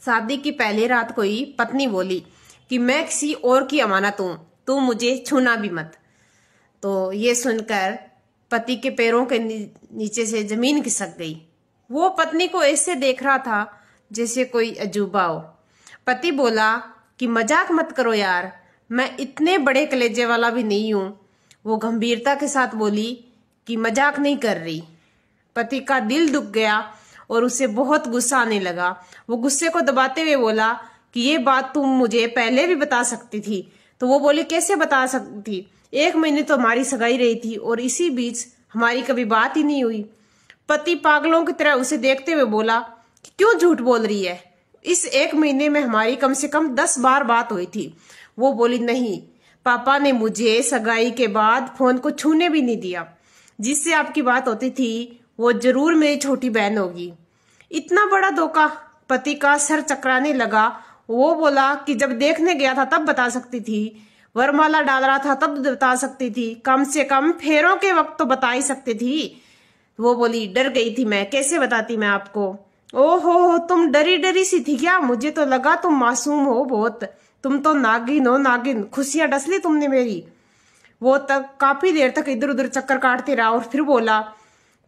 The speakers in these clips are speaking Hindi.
शादी की पहली रात को ही पत्नी बोली कि मैं किसी और की अमानत हूं, तू मुझे छूना भी मत। तो ये सुनकर पति के पैरों के नीचे से जमीन खिसक गई। वो पत्नी को ऐसे देख रहा था जैसे कोई अजूबा हो। पति बोला कि मजाक मत करो यार, मैं इतने बड़े कलेजे वाला भी नहीं हूं। वो गंभीरता के साथ बोली कि मजाक नहीं कर रही। पति का दिल दुख गया और उसे बहुत गुस्सा आने लगा। वो गुस्से को दबाते हुए बोला कि ये बात तुम मुझे पहले भी बता सकती थी। तो वो बोली कैसे बता सकती थी, 1 महीने तो हमारी सगाई रही थी और इसी बीच हमारी कभी बात ही नहीं हुई। पति पागलों की तरह उसे देखते हुए बोला कि क्यों झूठ बोल रही है, इस 1 महीने में हमारी कम से कम 10 बार बात हुई थी। वो बोली नहीं, पापा ने मुझे सगाई के बाद फोन को छूने भी नहीं दिया। जिससे आपकी बात होती थी वो जरूर मेरी छोटी बहन होगी। इतना बड़ा धोखा, पति का सर चकराने लगा। वो बोला कि जब देखने गया था तब बता सकती थी, वरमाला डाल रहा था तब बता सकती थी, कम से कम फेरों के वक्त तो बता ही सकती थी। वो बोली डर गई थी मैं, कैसे बताती मैं आपको। ओहो, तुम डरी डरी सी थी क्या? मुझे तो लगा तुम मासूम हो बहुत, तुम तो नागिन हो नागिन, खुशियां डस ली तुमने मेरी। वो तक काफी देर तक इधर उधर चक्कर काटते रहा और फिर बोला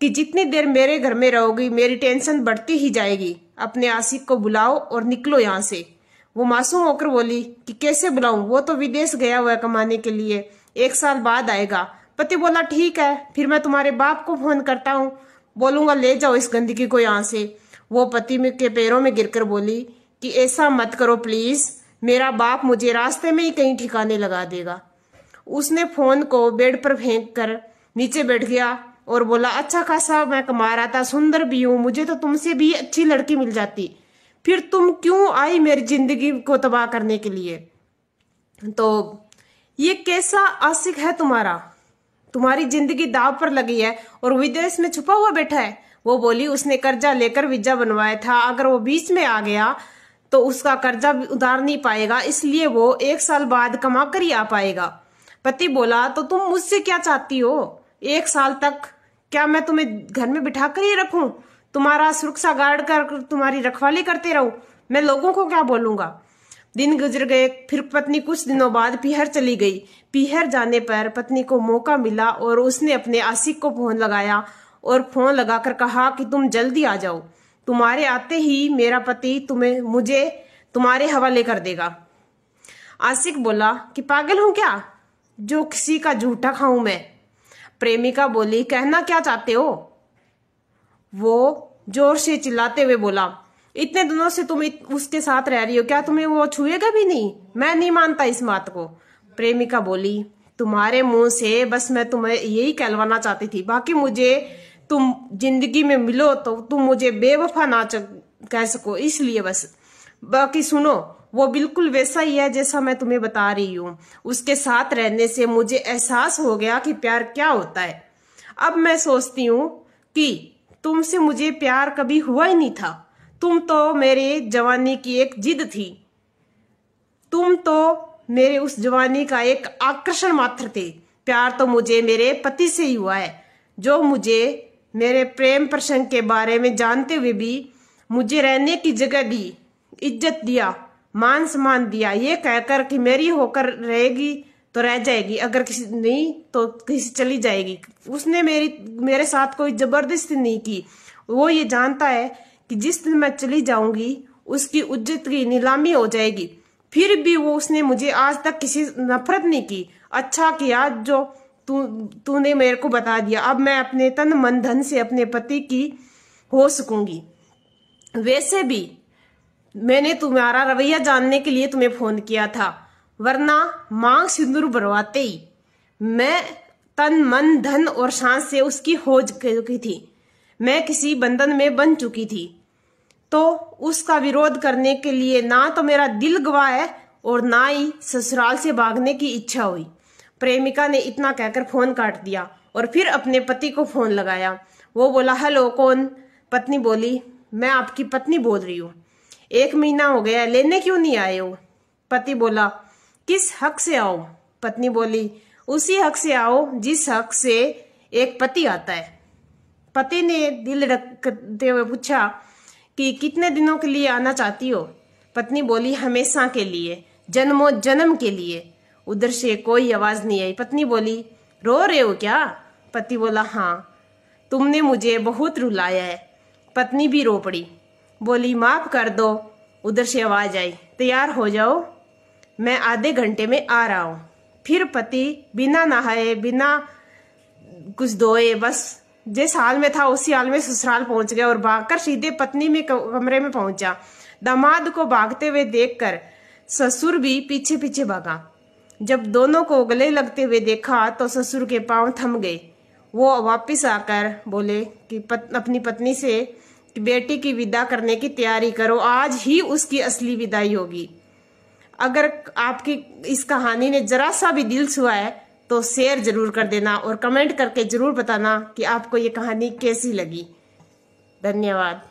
कि जितनी देर मेरे घर में रहोगी मेरी टेंशन बढ़ती ही जाएगी। अपने आशिक को बुलाओ और निकलो यहाँ से। वो मासूम होकर बोली कि कैसे बुलाऊं, वो तो विदेश गया हुआ है कमाने के लिए, 1 साल बाद आएगा। पति बोला ठीक है, फिर मैं तुम्हारे बाप को फोन करता हूँ, बोलूंगा ले जाओ इस गंदगी को यहाँ से। वो पति के पैरों में गिरकर बोली कि ऐसा मत करो प्लीज, मेरा बाप मुझे रास्ते में ही कहीं ठिकाने लगा देगा। उसने फोन को बेड पर फेंक कर नीचे बैठ गया और बोला अच्छा खासा मैं कमा रहा था, सुंदर भी हूं, मुझे तो तुमसे भी अच्छी लड़की मिल जाती, फिर तुम क्यों आई मेरी जिंदगी को तबाह करने के लिए। तो ये कैसा आशिक है तुम्हारा, तुम्हारी जिंदगी दाव पर लगी है और विदेश में छुपा हुआ बैठा है। वो बोली उसने कर्जा लेकर वीजा बनवाया था, अगर वो बीच में आ गया तो उसका कर्जा उतार नहीं पाएगा, इसलिए वो 1 साल बाद कमा कर ही आ पाएगा। पति बोला तो तुम मुझसे क्या चाहती हो, 1 साल तक क्या मैं तुम्हें घर में बिठा कर ही रखूं, तुम्हारा सुरक्षा गार्ड कर तुम्हारी रखवाली करते रहूं, मैं लोगों को क्या बोलूंगा। दिन गुजर गए, फिर पत्नी कुछ दिनों बाद पीहर चली गई। पीहर जाने पर पत्नी को मौका मिला और उसने अपने आशिक को फोन लगाया और फोन लगाकर कहा कि तुम जल्दी आ जाओ, तुम्हारे आते ही मेरा पति मुझे तुम्हारे हवाले कर देगा। आशिक बोला कि पागल हूं क्या जो किसी का झूठा खाऊं मैं। प्रेमिका बोली कहना क्या चाहते हो। वो जोर से चिल्लाते हुए बोला इतने दिनों से तुम उसके साथ रह रही हो, क्या तुम्हें वो छुएगा भी नहीं? मैं नहीं मानता इस बात को। प्रेमिका बोली तुम्हारे मुंह से बस मैं तुम्हें यही कहलवाना चाहती थी, बाकी मुझे तुम जिंदगी में मिलो तो तुम मुझे बेवफा ना कह सको, इसलिए बस। बाकी सुनो, वो बिल्कुल वैसा ही है जैसा मैं तुम्हें बता रही हूँ। उसके साथ रहने से मुझे एहसास हो गया कि प्यार क्या होता है। अब मैं सोचती हूँ कि तुमसे मुझे प्यार कभी हुआ ही नहीं था, तुम तो मेरे जवानी की एक जिद थी, तुम तो मेरे उस जवानी का एक आकर्षण मात्र थे। प्यार तो मुझे मेरे पति से ही हुआ है, जो मुझे मेरे प्रेम प्रसंग के बारे में जानते हुए भी मुझे रहने की जगह दी, इज्जत दिया, मान सम्मान दिया, ये कहकर कि मेरी होकर रहेगी तो रह जाएगी, अगर किसी नहीं तो किसी चली जाएगी। उसने मेरे साथ कोई जबरदस्ती नहीं की। वो ये जानता है कि जिस दिन मैं चली जाऊंगी उसकी इज्जत की नीलामी हो जाएगी। फिर भी उसने मुझे आज तक किसी नफरत नहीं की। अच्छा किया जो तूने मेरे को बता दिया, अब मैं अपने तन मन धन से अपने पति की हो सकूंगी। वैसे भी मैंने तुम्हारा रवैया जानने के लिए तुम्हें फोन किया था, वरना मांग सिंदूर भरवाते ही मैं तन मन धन और शान से उसकी हो चुकी थी। मैं किसी बंधन में बन चुकी थी, तो उसका विरोध करने के लिए ना तो मेरा दिल गवाह है और ना ही ससुराल से भागने की इच्छा हुई। प्रेमिका ने इतना कहकर फोन काट दिया और फिर अपने पति को फोन लगाया। वो बोला हेलो कौन? पत्नी बोली मैं आपकी पत्नी बोल रही हूँ, 1 महीना हो गया, लेने क्यों नहीं आए हो? पति बोला किस हक से आओ? पत्नी बोली उसी हक से आओ जिस हक से एक पति आता है। पति ने दिल रखते हुए पूछा कि कितने दिनों के लिए आना चाहती हो? पत्नी बोली, हमेशा के लिए, जन्मों जन्म के लिए। उधर से कोई आवाज नहीं आई। पत्नी बोली, रो रहे हो क्या? पति बोला, हाँ, तुमने मुझे बहुत रुलाया है। पत्नी भी रो पड़ी, बोली, माफ कर दो। उधर से आवाज आई, तैयार हो जाओ, मैं आधे घंटे में आ रहा हूं। फिर पति बिना नहाए बिना कुछ धोए बस जिस हाल में था उसी हाल में ससुराल पहुंच गया और भागकर सीधे पत्नी में कमरे में पहुंचा। दामाद को भागते हुए देखकर ससुर भी पीछे पीछे भागा। जब दोनों को गले लगते हुए देखा तो ससुर के पांव थम गए। वो वापस आकर बोले कि अपनी पत्नी से कि बेटी की विदा करने की तैयारी करो, आज ही उसकी असली विदाई होगी। अगर आपकी इस कहानी ने जरा सा भी दिल छुआ है तो शेयर जरूर कर देना और कमेंट करके जरूर बताना कि आपको ये कहानी कैसी लगी। धन्यवाद।